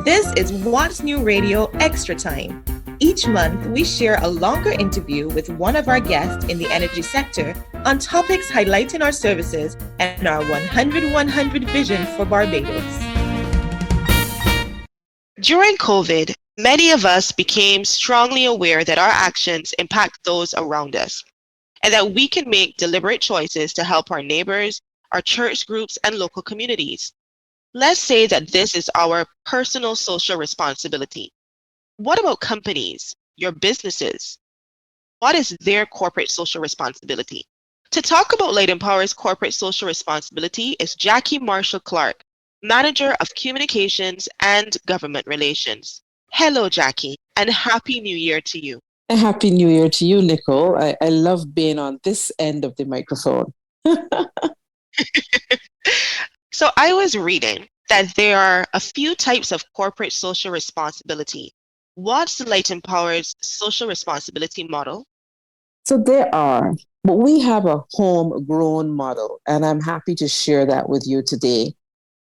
This is What's New Radio Extra Time. Each month, we share a longer interview with one of our guests in the energy sector on topics highlighting our services and our 100-100 vision for Barbados. During COVID, many of us became strongly aware that our actions impact those around us, and that we can make deliberate choices to help our neighbors, our church groups, and local communities. Let's say that this is our personal social responsibility. What about companies, your businesses? What is their corporate social responsibility? To talk about Light and Power's corporate social responsibility is Jackie Marshall-Clarke, Manager of Communications and Government Relations. Hello, Jackie, and Happy New Year to you. A Happy New Year to you, Nicole. I love being on this end of the microphone. So I was reading that there are a few types of corporate social responsibility. What's the Light and Power's social responsibility model? So there are, but we have a homegrown model, and I'm happy to share that with you today.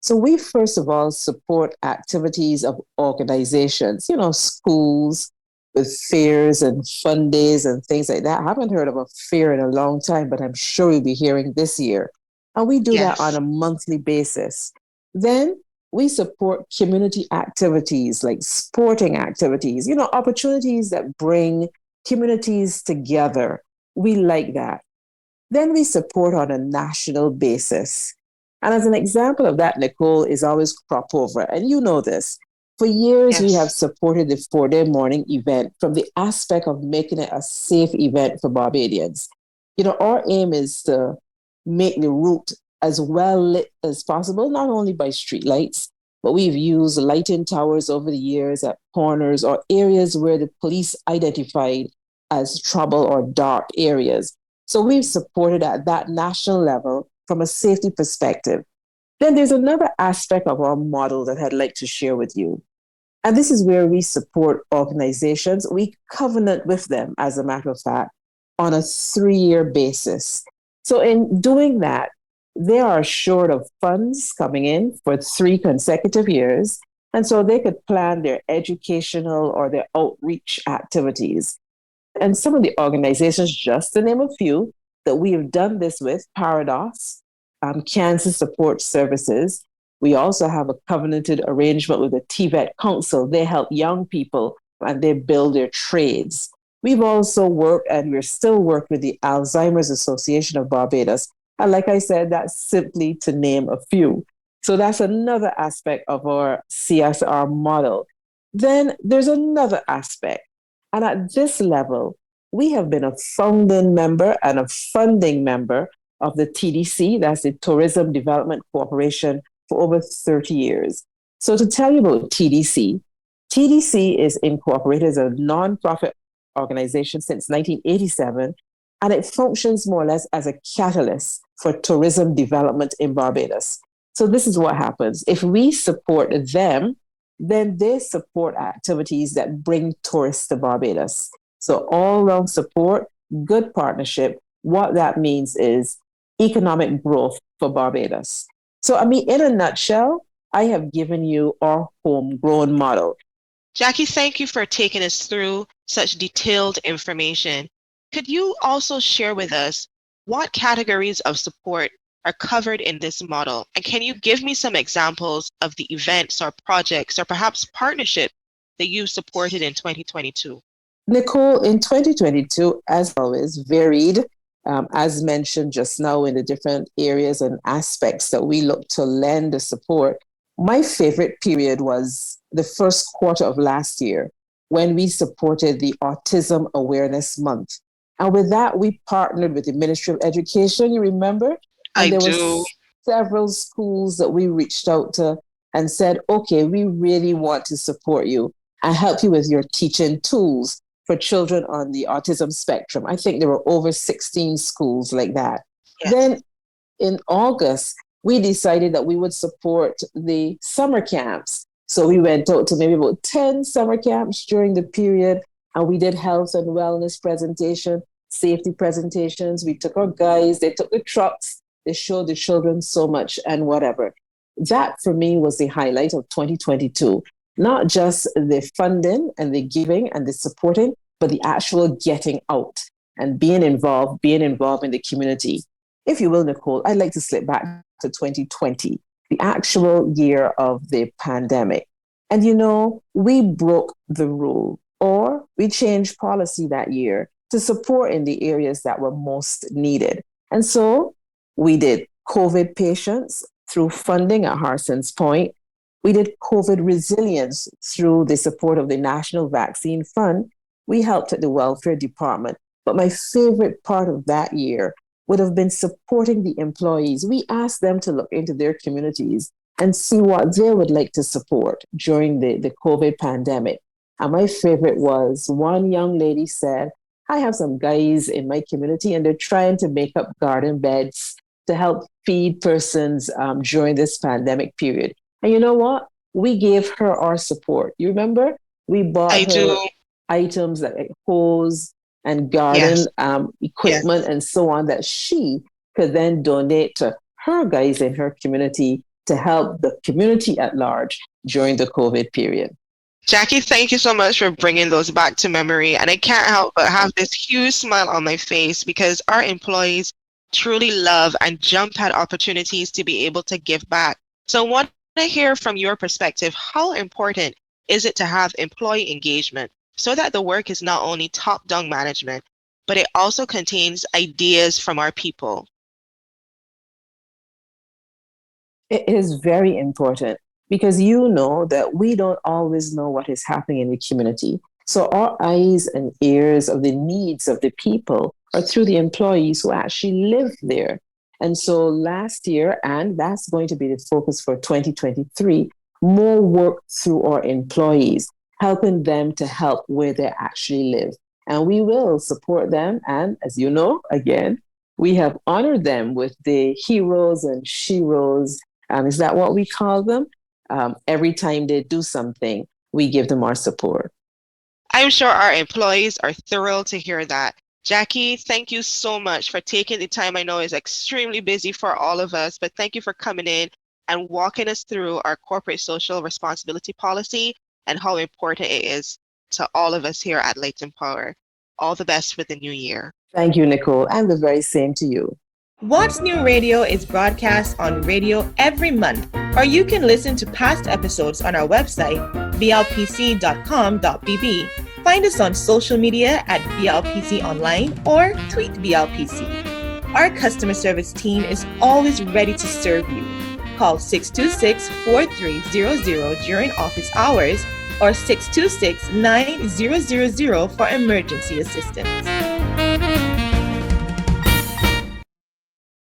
So we first of all support activities of organizations, schools with fairs and fun days and things like that. I haven't heard of a fair in a long time, but I'm sure you'll be hearing this year. And we do that on a monthly basis. Then we support community activities like sporting activities, opportunities that bring communities together. We like that. Then we support on a national basis. And as an example of that, Nicole, is always crop over. And you know this. For years, we have supported the 4-day morning event from the aspect of making it a safe event for Barbadians. Our aim is to make the route as well lit as possible, not only by street lights, but we've used lighting towers over the years at corners or areas where the police identified as trouble or dark areas. So we've supported at that national level from a safety perspective. Then there's another aspect of our model that I'd like to share with you. And this is where we support organizations. We covenant with them, as a matter of fact, on a 3-year basis. So in doing that, they are assured of funds coming in for 3 consecutive years. And so they could plan their educational or their outreach activities. And some of the organizations, just to name a few, that we have done this with, Paradox, Cancer Support Services. We also have a covenanted arrangement with the TVET Council. They help young people and they build their trades. We've also worked, and we're still working with the Alzheimer's Association of Barbados. And like I said, that's simply to name a few. So that's another aspect of our CSR model. Then there's another aspect. And at this level, we have been a founding member and a funding member of the TDC, that's the Tourism Development Corporation, for over 30 years. So to tell you about TDC, TDC is incorporated as a nonprofit organization since 1987, and it functions more or less as a catalyst for tourism development in Barbados. So this is what happens. If we support them, then they support activities that bring tourists to Barbados. So all-round support, good partnership. What that means is economic growth for Barbados. So, in a nutshell, I have given you our homegrown model. Jackie, thank you for taking us through such detailed information. Could you also share with us what categories of support are covered in this model? And can you give me some examples of the events or projects or perhaps partnerships that you supported in 2022? Nicole, in 2022, as always, varied, as mentioned just now, in the different areas and aspects that we look to lend the support. My favorite period was the first quarter of last year when we supported the Autism Awareness Month. And with that, we partnered with the Ministry of Education, you remember? And there were several schools that we reached out to and said, okay, we really want to support you and help you with your teaching tools for children on the autism spectrum. I think there were over 16 schools like that. Yes. Then in August, we decided that we would support the summer camps. So we went out to maybe about 10 summer camps during the period, and we did health and wellness presentation, safety presentations. We took our guides, they took the trucks, they showed the children so much and whatever. That for me was the highlight of 2022. not just the funding and the giving and the supporting, but the actual getting out and being involved in the community. If you will, Nicole, I'd like to slip back to 2020, the actual year of the pandemic. And we broke the rule or we changed policy that year to support in the areas that were most needed. And so we did COVID patients through funding at Harson's Point. We did COVID resilience through the support of the National Vaccine Fund. We helped at the welfare department. But my favorite part of that year would have been supporting the employees. We asked them to look into their communities and see what they would like to support during the COVID pandemic. And my favorite was one young lady said, I have some guys in my community and they're trying to make up garden beds to help feed persons during this pandemic period. And you know what? We gave her our support. You remember? We bought I her do. items like hose and garden Yes. equipment Yes. and so on that she could then donate to her guys in her community to help the community at large during the COVID period. Jackie, thank you so much for bringing those back to memory. And I can't help but have this huge smile on my face because our employees truly love and jump at opportunities to be able to give back. So I want to hear from your perspective, how important is it to have employee engagement so that the work is not only top-down management, but it also contains ideas from our people? It is very important because you know that we don't always know what is happening in the community. So our eyes and ears of the needs of the people are through the employees who actually live there. And so last year, and that's going to be the focus for 2023, more work through our employees, helping them to help where they actually live. And we will support them. And as you know, again, we have honored them with the heroes and sheroes. Is that what we call them? Every time they do something, we give them our support. I'm sure our employees are thrilled to hear that. Jackie, thank you so much for taking the time. I know it's extremely busy for all of us, but thank you for coming in and walking us through our corporate social responsibility policy and how important it is to all of us here at Light and Power. All the best for the new year. Thank you, Nicole, and the very same to you. What's New Radio is broadcast on radio every month, or you can listen to past episodes on our website, blpc.com.bb. Find us on social media at BLPC Online or tweet BLPC. Our customer service team is always ready to serve you. Call 626-4300 during office hours or 626-9000 for emergency assistance.